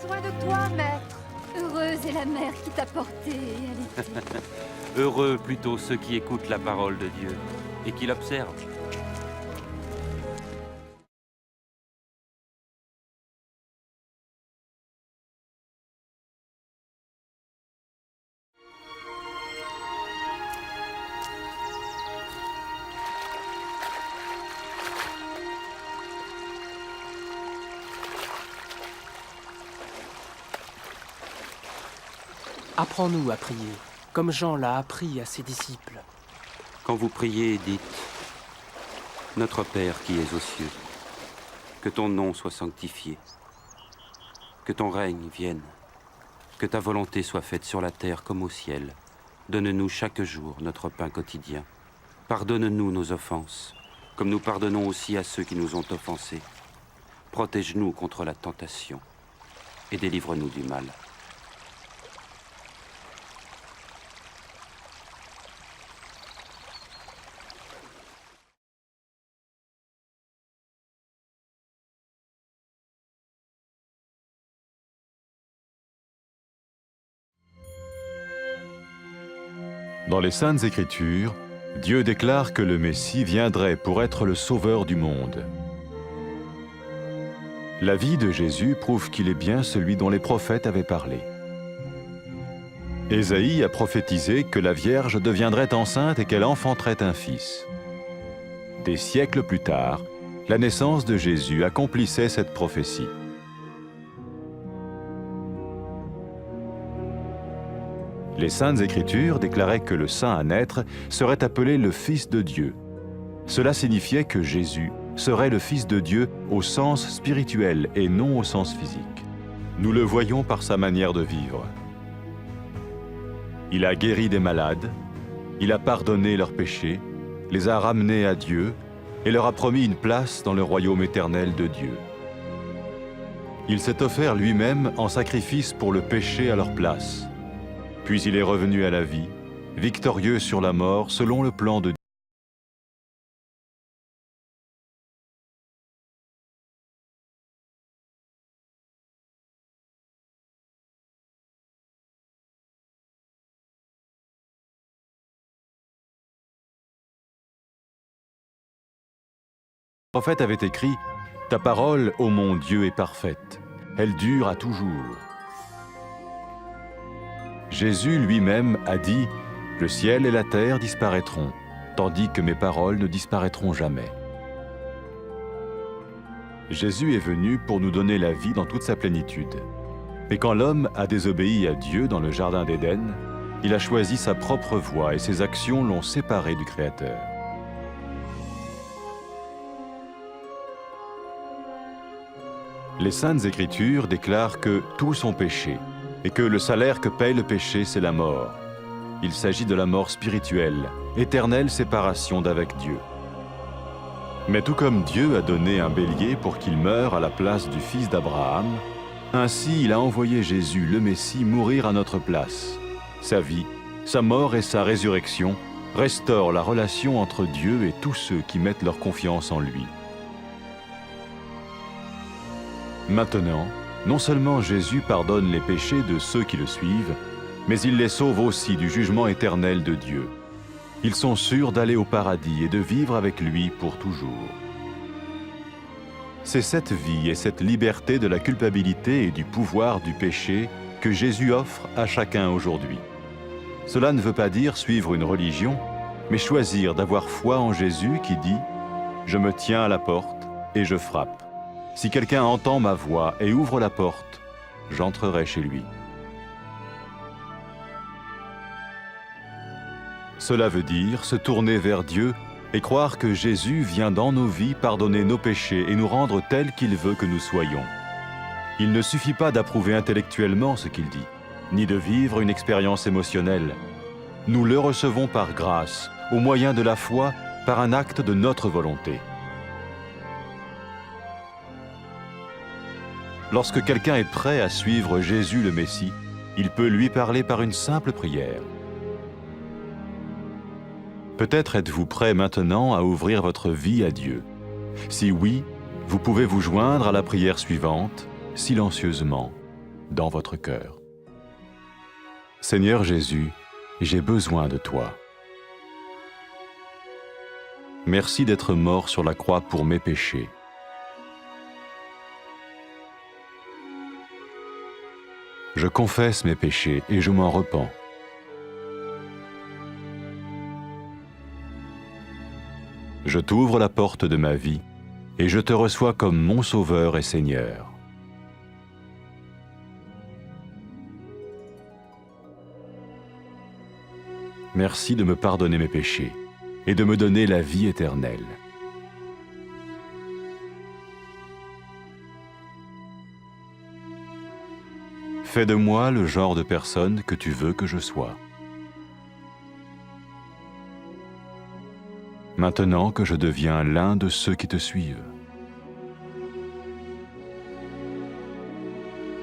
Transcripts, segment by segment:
besoin de toi, maître. Heureuse est la mère qui t'a porté et allaitée. Heureux plutôt ceux qui écoutent la parole de Dieu et qui l'observent. Apprends-nous à prier, comme Jean l'a appris à ses disciples. Quand vous priez, dites « Notre Père qui es aux cieux, que ton nom soit sanctifié, que ton règne vienne, que ta volonté soit faite sur la terre comme au ciel. Donne-nous chaque jour notre pain quotidien. Pardonne-nous nos offenses, comme nous pardonnons aussi à ceux qui nous ont offensés. Protège-nous contre la tentation et délivre-nous du mal. » Dans les Saintes Écritures, Dieu déclare que le Messie viendrait pour être le sauveur du monde. La vie de Jésus prouve qu'il est bien celui dont les prophètes avaient parlé. Ésaïe a prophétisé que la Vierge deviendrait enceinte et qu'elle enfanterait un fils. Des siècles plus tard, la naissance de Jésus accomplissait cette prophétie. Les Saintes Écritures déclaraient que le saint à naître serait appelé le Fils de Dieu. Cela signifiait que Jésus serait le Fils de Dieu au sens spirituel et non au sens physique. Nous le voyons par sa manière de vivre. Il a guéri des malades, il a pardonné leurs péchés, les a ramenés à Dieu et leur a promis une place dans le royaume éternel de Dieu. Il s'est offert lui-même en sacrifice pour le péché à leur place. Puis il est revenu à la vie, victorieux sur la mort selon le plan de Dieu. Le prophète avait écrit « Ta parole, ô mon Dieu, est parfaite, elle dure à toujours. » Jésus lui-même a dit « Le ciel et la terre disparaîtront, tandis que mes paroles ne disparaîtront jamais. » Jésus est venu pour nous donner la vie dans toute sa plénitude. Et quand l'homme a désobéi à Dieu dans le jardin d'Éden, il a choisi sa propre voie et ses actions l'ont séparé du Créateur. Les Saintes Écritures déclarent que tous sont péchés et que le salaire que paye le péché, c'est la mort. Il s'agit de la mort spirituelle, éternelle séparation d'avec Dieu. Mais tout comme Dieu a donné un bélier pour qu'il meure à la place du fils d'Abraham, ainsi il a envoyé Jésus, le Messie, mourir à notre place. Sa vie, sa mort et sa résurrection restaurent la relation entre Dieu et tous ceux qui mettent leur confiance en lui. Maintenant, non seulement Jésus pardonne les péchés de ceux qui le suivent, mais il les sauve aussi du jugement éternel de Dieu. Ils sont sûrs d'aller au paradis et de vivre avec lui pour toujours. C'est cette vie et cette liberté de la culpabilité et du pouvoir du péché que Jésus offre à chacun aujourd'hui. Cela ne veut pas dire suivre une religion, mais choisir d'avoir foi en Jésus qui dit « Je me tiens à la porte et je frappe. Si quelqu'un entend ma voix et ouvre la porte, j'entrerai chez lui. » Cela veut dire se tourner vers Dieu et croire que Jésus vient dans nos vies pardonner nos péchés et nous rendre tels qu'il veut que nous soyons. Il ne suffit pas d'approuver intellectuellement ce qu'il dit, ni de vivre une expérience émotionnelle. Nous le recevons par grâce, au moyen de la foi, par un acte de notre volonté. Lorsque quelqu'un est prêt à suivre Jésus le Messie, il peut lui parler par une simple prière. Peut-être êtes-vous prêt maintenant à ouvrir votre vie à Dieu. Si oui, vous pouvez vous joindre à la prière suivante, silencieusement. dans votre cœur. Seigneur Jésus, j'ai besoin de toi. Merci d'être mort sur la croix pour mes péchés. Je confesse mes péchés et je m'en repens. Je t'ouvre la porte de ma vie et je te reçois comme mon Sauveur et Seigneur. Merci de me pardonner mes péchés et de me donner la vie éternelle. Fais de moi le genre de personne que tu veux que je sois. Maintenant que je deviens l'un de ceux qui te suivent.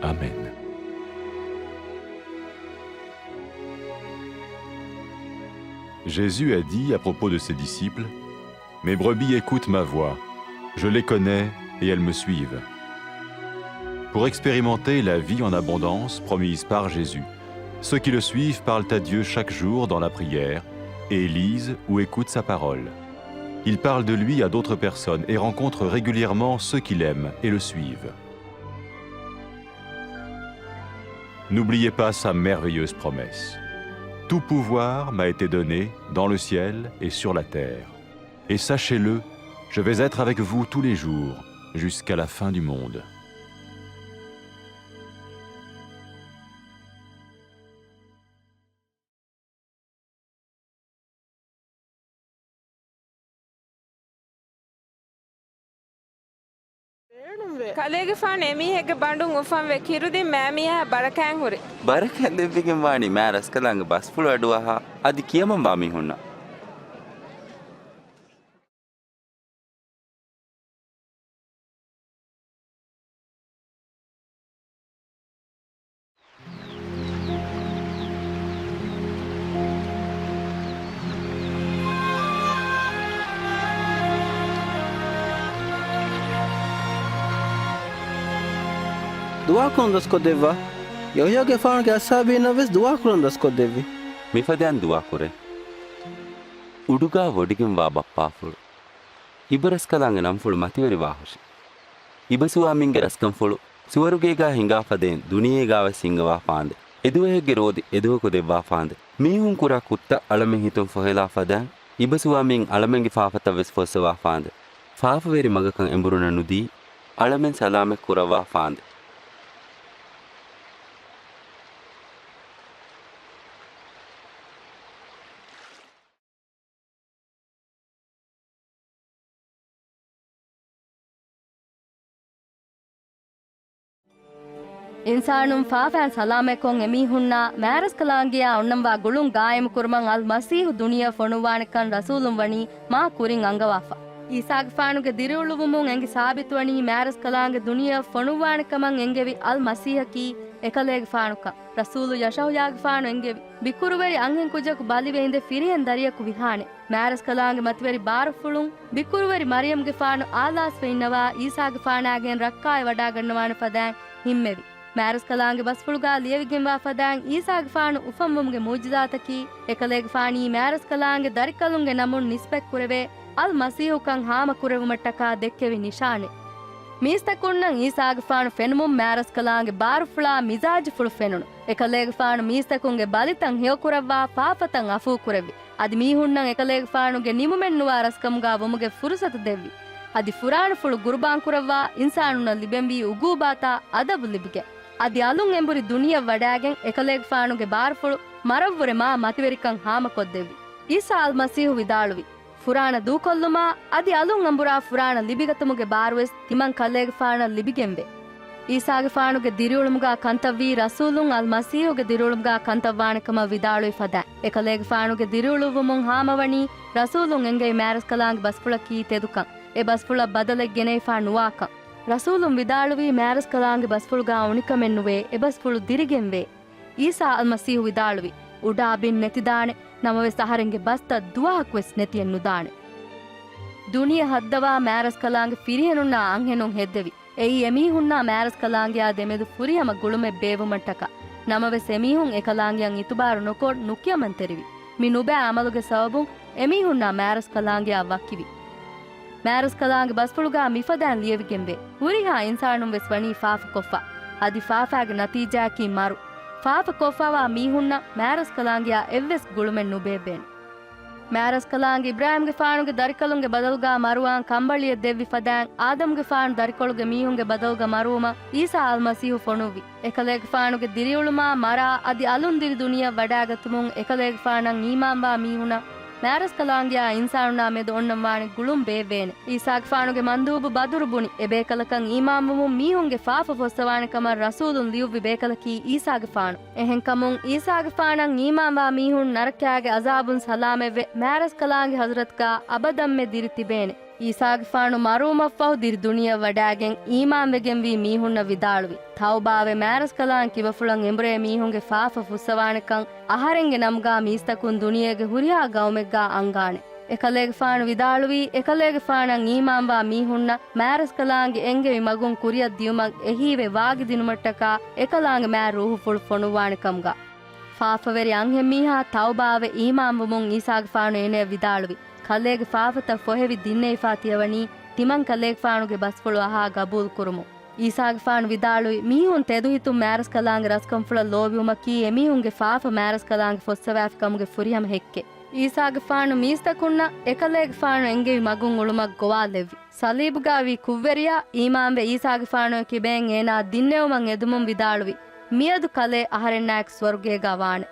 Amen. Jésus a dit à propos de ses disciples, « Mes brebis écoutent ma voix, je les connais et elles me suivent. » Pour expérimenter la vie en abondance promise par Jésus, ceux qui le suivent parlent à Dieu chaque jour dans la prière et lisent ou écoutent sa parole. Ils parlent de lui à d'autres personnes et rencontrent régulièrement ceux qui l'aiment et le suivent. N'oubliez pas sa merveilleuse promesse. Tout pouvoir m'a été donné dans le ciel et sur la terre. Et sachez-le, je vais être avec vous tous les jours, jusqu'à la fin du monde. කලේගේ ෆාන එමීහෙක්ගේ බඬුන් උෆන් වේ කිරුදින් මෑමියා බරකෑන් හුරි බරකෑන් දෙවිගෙන් වානි මෑ රස්කලංග බස් පුල අඩුවහා අදි කියමන් බාමි හුන්නා දුවා කොන් දස් කොදෙව්වා යෝයෝගේ ෆාන්ගේ අස්සාබීන වෙස් දුවා කුරන් දස් කොදෙව්වි මිෆදයන් දුවා කුරේ උඩුගා වොඩිගෙන් වා බප්පාෆුළු ඉබරස්කලංග නම් ෆුළු මතිවරි වාහුෂි ඉබසුවා මින්ගේ රස්කම් ෆුළු සුවරුගේගා හිඟා ෆදෙන් දුනියේ ගාව සිංගවා ෆාන්දේ එදුවේගේ රෝදි එදුව කොදෙව්වා ෆාන්දේ මීහුන් කුරා කුත්ත අලමෙන් හිතුම් ෆොහෙලා ෆදන් ඉබසුවා මින් අලමෙන්ගේ ෆාෆත වෙස් ෆොස්සවා ෆාන්දේ ෆාෆවේරි මගකන් එඹුරුන නුදී අලමෙන් සලාමෙ කුරවා ෆාන්දේ ඉන්සානුම් ෆාෆෑන් සලාමෙකොන් එමීහුන්නා මෑරස් කලාංගියා ඔන්නම්වා ගුළුන් ගායම කුර්මන් අල් මසීහු දුනිය ෆොනුවාණකන් රසූලුම් වනි මා කුරින් අංගවාෆා ඊසාග ෆානුගේ දිරුළුවුමුන් එංගි සාබිත් වනි මෑරස් කලාංගෙ දුනිය ෆොනුවාණකමන් එංගෙවි අල් මසීහකි එකලේග ෆානුක රසූලු යෂහුයාග ෆානු එංගෙවි බිකුරුවරි අංගෙන් කුජකු බලිවෙයින්ද ෆිරියෙන් දරියකු විහානේ මෑරස් කලාංගෙ මතිවරි බාරෆුළුන් බිකුරුවරි මරියම්ගේ ෆානු ආලාස් වෙන්නවා ඊසාග ෆානාගෙන් රක්කාය වඩා ගන්නවාන ෆදෑන් හිම්මෙවි මෑරස් කලාංගෙ බස්ෆුළුගා ලියවිගෙන්වා ෆදෑන් ඊසාග ෆානු උෆම්මුම්ගේ මුජ්ජිදාතකි එකලේග ෆානී මෑරස් කලාංගෙ දරිකලුන්ගේ නමුන් නිස්පෙක් කුරවේ අල් මසීහුකන් හාම කුරෙවුමට්ටකා දෙක්කෙවි නිශානෙ මීස්තකුන්නන් ඊසාග ෆානු ෆෙනුමුම් මෑරස් කලාංගෙ බාරෆුළා මිසාජ් ෆුළු ෆෙනුණු එකලේග ෆානු මීස්තකුන්ගේ බලිතන් හිය කුරවවා ෆාෆතන් අෆූ කුරෙවි අදි මීහුන්නන් එකලේග ෆානුගේ නිමුමෙන්නුවා රස්කමුගා වමුගේ ෆුරුසත දෙව්වි අදි ෆුරාණු ෆුළු ගුරුබාන් කුරවවා ඉන්සානුන ලිබෙන්වී උගූබාතා අදබු ලිබිಗೆ ಅದಿ ಅಲುಂ ಎಂಬುರಿ ದುನಿಯ ವಡಾಗೆನ್ ಎಕಲೇಗ್ ಫಾನುಗೆ ಬಾರ್ಫುಳು ಮರವ್ವರೆ ಮಾ ಮತಿವೆರಿಕಂ ಹಾಮ ಕೊದ್ದೆವಿ ಈಸಾ ಅಲ್ ಮಸೀಹು ವಿದಾಳುವಿ ಫುರಾಣ ದೂಕೊಲ್ಲುಮಾ ಅದಿ ಅಲುಂ ಅಂಬುರಾ ಫುರಾಣ ಲಿಬಿಗತುಮುಗೆ ಬಾರ್ವೆಸ್ ತಿಮನ್ ಕಲ್ಲೇಗ್ ಫಾಣ ಲಿಬಿಗೆಂವೆ ಈಸಾಗೆ ಫಾನುಗೆ ದಿರುಳುಮುಗ ಕಂತವ್ವಿ ರಸೂಲುಂ ಅಲ್ ಮಸೀಹುಗೆ ದಿರುಳುಮುಗ ಕಂತವ್ವಾಣಕಮ ವಿದಾಳುವಿ ಫದ ಎಕಲೇಗ್ ಫಾನುಗೆ ದಿರುಳುವುಮುಂ ಹಾಮವಣಿ ರಸೂಲುಂ ಎಂಗೆ ಮ್ಯಾರಸ್ ಕಲಾಂಗ್ ಬಸ್ಫುಳ ಕೀ ತೆದುಕಂ ಎ ಬಸ್ಫುಳ ಬದಲೆಗ್ ಗೆನೈಫಾ ನುವಾಕಂ ರಸೂಲುಂ ವಿದಾಳುವಿ ಮ್ಯಾರಸ್ ಕಲಾಂಗೆ ಬಸ್ಫುಳುಗಾ ಉಣಿಕಮೆನ್ನುವೆ ಎ ಬಸ್ಫುಳು ದಿರಿಗೆಂವೆ ಈಸಾ ಅಲ್ ಮಸೀಹು ವಿದಾಳುವಿ ಉಡಾ ಬಿನ್ ನೆತಿದಾಣೆ ನಮವೆ ಸಹರೆಂಗೆ ಬಸ್ತ ದುವಾಹಕ್ ವೆಸ್ ನೆತಿಯನ್ನು ದಾಣೆ ದುನಿಯ ಹದ್ದವಾ ಮ್ಯಾರಸ್ ಕಲಾಂಗೆ ಫಿರಿಯನುನ್ನ ಅಂಹೆನುಂ ಹೆದ್ದೆವಿ ಎಯಿ ಎಮೀಹುನ್ನ ಮ್ಯಾರಸ್ ಕಲಾಂಗಿಯಾ ದೆಮೆದು ಫುರಿಯಮ ಗುಳುಮೆ ಬೇವುಮಟ್ಟಕ ನಮವೆ ಸೆಮೀಹುಂ ಎಕಲಾಂಗಿಯಂ ಇತುಬಾರು ನೊಕೋಡ್ ನುಕ್ಯಮನ್ ತೆರಿವಿ ಮಿ ನುಬೆ ಅಮಲುಗೆ ಸಬಬುಂ ಎಮೀಹುನ್ನ ಮ್ಯಾರಸ್ ಕಲಾಂಗಿಯಾ ವಕ್ಕಿವಿ ಮ್ಯಾರಸ್ ಕಲಾಂಗಿ ಬಸ್ಪುಳುಗಾ ಮಿಫದಾನ್ ಲಿಯವಿಗೆಂಬೆ ಹುರಿಹಾ ಇನ್ಸಾನುಂ ವೆಸ್ ವಣಿ ಫಾಫ ಕೊಫ್ಫಾ ಅದಿ ಫಾಫಾಗೆ ನತೀಜಾಕಿ ಮಾರು ಫಾಫ ಕೊಫ್ಫಾವಾ ಮೀಹುನ್ನ ಮ್ಯಾರಸ್ ಕಲಾಂಗಿಯಾ ಎವ್ವೆಸ್ ಗುಳುಮೆನ್ ನುಬೇಬೇನ್ ಮ್ಯಾರಸ್ ಕಲಾಂಗಿ ಇಬ್ರಾಹಿಂಗೆ ಫಾಣುಗೆ ದರಿಕಲುಂಗೆ ಬದಲ್ಗಾ ಮರುವಾನ್ ಕಂಬಳಿಯ ದೆವ್ವಿ ಫದಾನ್ ಆದಮ್ಗೆ ಫಾಣು ದರಿಕೊಳುಗೆ ಮೀಹುಂಗೆ ಬದಲ್ಗ ಮರುವಮ ಈಸಾ ಅಲ್ ಮಸೀಹು ಫೊಣುವಿ ಎಕಲೇಗೆ ಫಾಣುಗೆ ದಿರಿಯುಳುಮಾ ಮರಾ ಅದಿ ಅಲುಂದಿರಿ ದುನಿಯಾ ವಡಾಗತುಮುಂ ಎಕಲೇಗೆ ಫಾಣಂ ಈಮಾಂಬಾ ಮೀಹುನ ಮ್ಯಾರಸ್ ಕಲಾಂಗಿಯಾ ಇನ್ಸಾನುನಾ ಮೆದು ಒಣ್ಣಂವಾಣಿ ಗುಳುಂ ಬೇವೇನೆ ಈಸಾಗೆ ಫಾಣುಗೆ ಮಂದೂಬು ಬದುರು ಬುಣಿ ಎ ಬೇಕಲಕಂ ಈಮಾಂಬುಮು ಮೀಹುಂಗೆ ಫಾಫ ಫೊಸ್ತವಾಣಿ ಕಮರ್ ರಸೂಲುನ್ ಲಿಯುವ್ವಿ ಬೇಕಲಕಿ ಈಸಾಗೆ ಫಾಣು ಎಹೆನ್ ಕಮುಂ ಈಸಾಗೆ ಫಾಣಂ ಈಮಾಂಬಾ ಮೀಹುನ್ ನರಕ್ಯಾಗೆ ಅಜಾಬುನ್ ಸಲಾಮೆವ್ವೆ ಮ್ಯಾರಸ್ ಕಲಾಂಗಿ ಹಜರತ್ಕಾ ಅಬದಮ್ಮೆ ದಿರಿತಿಬೇನೆ ಈಸಾಗೆ ಫಾಣು ಮರುಮಫ್ಫಹು ದಿರಿ ದುನಿಯಾ ವಡಾಗೆನ್ ಈಮಾಂವೆಗೆನ್ ವಿ ಮೀಹುನ್ನ ವಿದಾಳುವಿ ತೌಬಾವೆ ಮ್ಯಾರಸ್ ಕಲಾಂ ಕಿವಫುಳಂ ಎಂಬ್ರೆ ಮೀಹುಂಗೆ ಫಾಫ ಫುಸ್ಸವಾಣಕಂ ಅಹರೆಂಗೆ ನಮ್ಗಾ ಮೀಸ್ತಕುನ್ ದುನಿಯೆಗೆ ಹುರಿಯಾ ಗೌಮೆಗ್ಗಾ ಅಂಗಾಣೆ ಎಕಲೇಗೆ ಫಾಣು ವಿದಾಳುವಿ ಎಕಲೇಗೆ ಫಾಣಂ ಈಮಾಂಬಾ ಮೀಹುನ್ನ ಮ್ಯಾರಸ್ ಕಲಾಂಗಿ ಎಂಗೆ ಮಗುನ್ ಕುರಿಯ ದಿಯುಮಂ ಎಹೀವೆ ವಾಗಿ ದಿನುಮಟ್ಟಕ ಎಕಲಾಂಗೆ ಮ್ಯಾರ್ ರೂಹು ಫುಳು ಫೊಣುವಾಣಕಂಗಾ ಫಾಫವೆರಿ ಅಂಹೆ ಮೀಹಾ ತೌಬಾವೆ ಈಮಾಂಬುಮುಂ ಈಸಾಗೆ ಫಾಣು ಏನೆ ವಿದಾಳುವಿ ಕಲ್ಲೇಗೆ ಫಾಫತ ಫೊಹೆವಿ ದಿನ್ನೆ ಫಾತಿಯವಣಿ ತಿಮಂ ಕಲ್ಲೇಗೆ ಫಾಣುಗೆ ಬಸ್ಫುಳು ಅಹಾ ಗಬೂಲ್ ಕುರುಮು ಈಸಾಗೆ ಫಾಣು ವಿದಾಳುವಿ ಮೀಹುನ್ ತೆದುಹಿತು ಮ್ಯಾರಸ್ ಕಲಾಂಗೆ ರಸ್ಕಂಫುಳ ಲೋಬಿಯುಮಕಿ ಎಮೀಹುಂಗೆ ಫಾಫ ಮ್ಯಾರಸ್ ಕಲಾಂಗೆ ಫೊಸ್ಸವ್ಯಾಫ್ ಕಮುಗೆ ಫುರಿಯಮ ಹೆಕ್ಕೆ ಈಸಾಗೆ ಫಾಣು ಮೀಸ್ತಕುನ್ನ ಎಕಲೇಗೆ ಫಾಣು ಎಂಗೆವಿ ಮಗುನ್ ಉಳುಮಕ್ ಗೊವಾಲೆವ್ವಿ ಸಲೀಬುಗಾವಿ ಕುವ್ವೆರಿಯಾ ಈಮಾಂಬೆ ಈಸಾಗೆ ಫಾಣು ಕಿಬೇಂ ಏನಾ ದಿನ್ನೆವುಮಂ ಎದುಮುಂ ವಿದಾಳುವಿ ಮಿಯದು ಕಲೆ ಅಹರೆನ್ನಾಯಕ್ ಸ್ವರ್ಗೇಗಾ ವಾಣೆ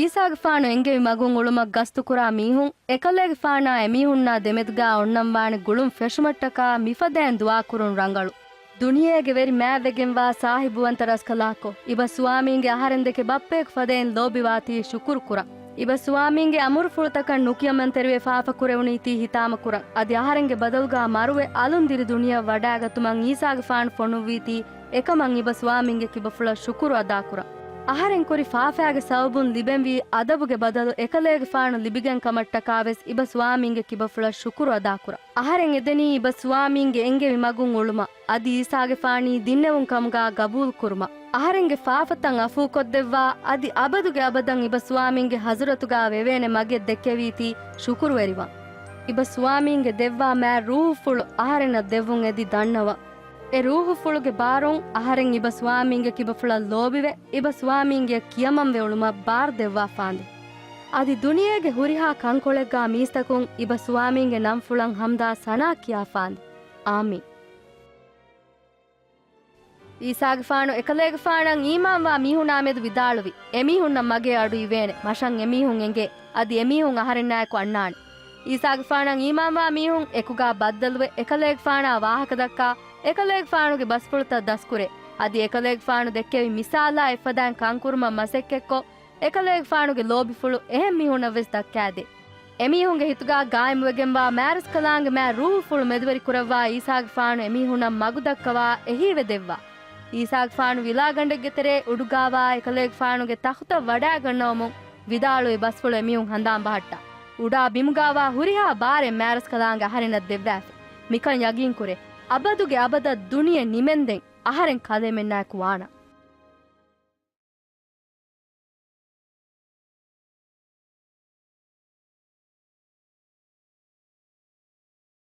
ಈಸಾಗೆ ಫಾಣು ಎಂಗೆವಿ ಮಗುನ್ ಉಳುಮಕ್ ಗಸ್ತು ಕುರಾ ಮೀಹುಂ ಎಕಲೇಗೆ ಫಾಣಾ ಎಮೀಹುನ್ನಾ ದೆಮೆದ್ಗಾ ಒಣ್ಣಂವಾಣಿ ಗುಳುಂ ಫೆಶುಮಟ್ಟಕಾ ಮಿಫದೇನ್ ದುವಾ ಕುರುನ್ ರಂಗಳು ದುನಿಯೇಗೆ ವೆರಿ ಮ್ಯಾವೆಗೆಂವಾ ಸಾಹಿಬುವಂತ ರಸ್ಕಲಾಕೊ ಇಬ ಸ್ವಾಮೀಂಗೆ ಅಹರೆಂದೆಕೆ ಬಪ್ಪೇಕ್ ಫದೇನ್ ಲೋಬಿವಾತಿ ಶುಕುರ್ ಕುರ ಇಬ ಸ್ವಾಮೀಂಗೆ ಅಮುರು ಫುಳತಕನ್ ನುಕಿಯಮನ್ ತೆರುವೆ ಫಾಫ ಕುರೆವುನೀತಿ ಹಿತಾಮ ಕುರ ಅದಿ ಅಹರೆಂಗೆ ಬದಲ್ಗಾ ಮರುವೆ ಅಲುಂದಿರಿ ದುನಿಯಾ ವಡಾಗತುಮಂ ಈಸಾಗೆ ಫಾಣು ಫೊಣುವೀತಿ ಎಕಮಂ ಇಬ ಸ್ವಾಮೀಂಗೆ ಕಿಬಫುಳ ಶುಕುರು ಅದಾ ಕುರ ಅಹರೆನ್ ಕೊರಿ ಫಾಫಾಗೆ ಸವಬುನ್ ಲಿಬೆಂವಿ ಅದಬುಗೆ ಬದಲು ಎಕಲೇಗೆ ಫಾಣು ಲಿಬಿಗೆನ್ ಕಮಟ್ಟಕಾವೆಸ್ ಇಬ ಸ್ವಾಮೀಂಗೆ ಕಿಬಫುಳ ಶುಕುರು ಅದಾಕುರ ಅಹರೆನ್ ಎದೆನಿ ಇಬ ಸ್ವಾಮೀಂಗೆ ಎಂಗೆವಿ ಮಗುನ್ ಉಳುಮ ಅದಿ ಈಸಾಗೆ ಫಾಣಿ ದಿನ್ನೆವುನ್ ಕಮ್ಗಾ ಗಬೂಲ್ ಕುರುಮ ಅಹರೆಂಗೆ ಫಾಫತಂ ಅಫೂ ಕೊದ್ದೆವ್ವಾ ಅದಿ ಅಬದುಗೆ ಅಬದಂ ಇಬ ಸ್ವಾಮೀಂಗೆ ಹಜರತುಗಾ ವೆವೇನೆ ಮಗೆ ದೆಕ್ಕೆವೀತಿ ಶುಕುರು ವೆರಿವ ಇಬ ಸ್ವಾಮೀಂಗೆ ದೆವ್ವಾ ಮ್ಯಾ ರೂಹು ಫುಳು ಅಹರೆನ ದೆವ್ವುನ್ ಎದಿ ದಣ್ಣವ ಎ ರೂಹು ಫುಳುಗೆ ಬಾರೋಂ ಅಹರೆಂ ಇಬ ಸ್ವಾಮೀಂಗೆ ಕಿಬಫುಳ ಲೋಬಿವೆ ಇಬ ಸ್ವಾಮೀಂಗೆ ಕಿಯಮಂವೆ ಉಳುಮ ಬಾರ್ ದೆವ್ವಾ ಫಾಂದೆ ಅದಿ ದುನಿಯೆಗೆ ಹುರಿಹಾ ಕಂಕೊಳೆಗ್ಗಾ ಮೀಸ್ತಕುಂ ಇಬ ಸ್ವಾಮೀಂಗೆ ನಂಫುಳಂ ಹಮ್ದಾ ಸನಾ ಕಿಯಾ ಫಾಂದೆ ಆಮಿ ಈಸಾಗೆ ಫಾಣು ಎಕಲೇಗೆ ಫಾಣಂ ಈಮಾಂವಾ ಮೀಹುನಾಮೆದು ವಿದಾಳುವಿ ಎಮೀಹುನ್ನ ಮಗೆ ಅಡು ಇವೇನೆ ಮಶಂ ಎಮೀಹುಂ ಎಂಗೆ ಅದಿ ಎಮೀಹುಂ ಅಹರೆನ್ನಾಯಕು ಅಣ್ಣಾಣೆ ಈಸಾಗೆ ಫಾಣಂ ಈಮಾಂವಾ ಮೀಹುಂ ಎಕುಗಾ ಬದ್ದಲುವೆ ಎಕಲೇಗೆ ಫಾಣಾ ವಾಹಕ ದಕ್ಕಾ ಎಕಲೇಗೆ ಫಾಣುಗೆ ಬಸ್ಪುಳುತ ದಸ್ಕುರೆ ಅದಿ ಎಕಲೇಗೆ ಫಾಣು ದೆಕ್ಕೆವಿ ಮಿಸಾಲಾ ಎಫದಾನ್ ಕಂಕುರುಮ ಮಸೆಕ್ಕೆಕ್ಕೊ ಎಕಲೇಗೆ ಫಾಣುಗೆ ಲೋಬಿಫುಳು ಎಹೆಂ ಮೀಹುನವೆಸ್ ದಕ್ಕಾದೆ ಎಮೀಹುಂಗೆ ಹಿತುಗಾ ಗಾಯಮುವೆಗೆಂಬಾ ಮ್ಯಾರಸ್ ಕಲಾಂಗೆ ಮ್ಯಾ ರೂಹು ಫುಳು ಮೆದುವರಿ ಕುರವ್ವಾ ಈಸಾಗೆ ಫಾಣು ಎಮೀಹುನ ಮಗು ದಕ್ಕವಾ ಎಹೀವೆ ದೆವ್ವಾ ಈಸಾಗೆ ಫಾಣು ವಿಲಾಗಂಡೆಗೆ ತೆರೆ ಉಡುಗಾವಾ ಎಕಲೇಗೆ ಫಾಣುಗೆ ತಹುತ ವಡಾ ಗಣ್ಣವಮುಂ ವಿದಾಳು ಬಸ್ಪುಳು ಎಮೀಹುಂ ಹಂದಾಂ ಬಹಟ್ಟ ಉಡಾ ಬಿಮುಗಾವಾ ಹುರಿಹಾ ಬಾರೆ ಮ್ಯಾರಸ್ ಕಲಾಂಗೆ ಅಹರಿನ ದೆವ್ವಾಫೆ ಮಿಕನ್ ಯಗೀನ್ ಕುರೆ ಅಬದುಗೆ ಅಬದ ದುನಿಯೆ ನಿಮೆಂದೆಂ ಅಹರೆನ್ ಕಲೆಮೆನ್ನಾಯಕು ವಾಣ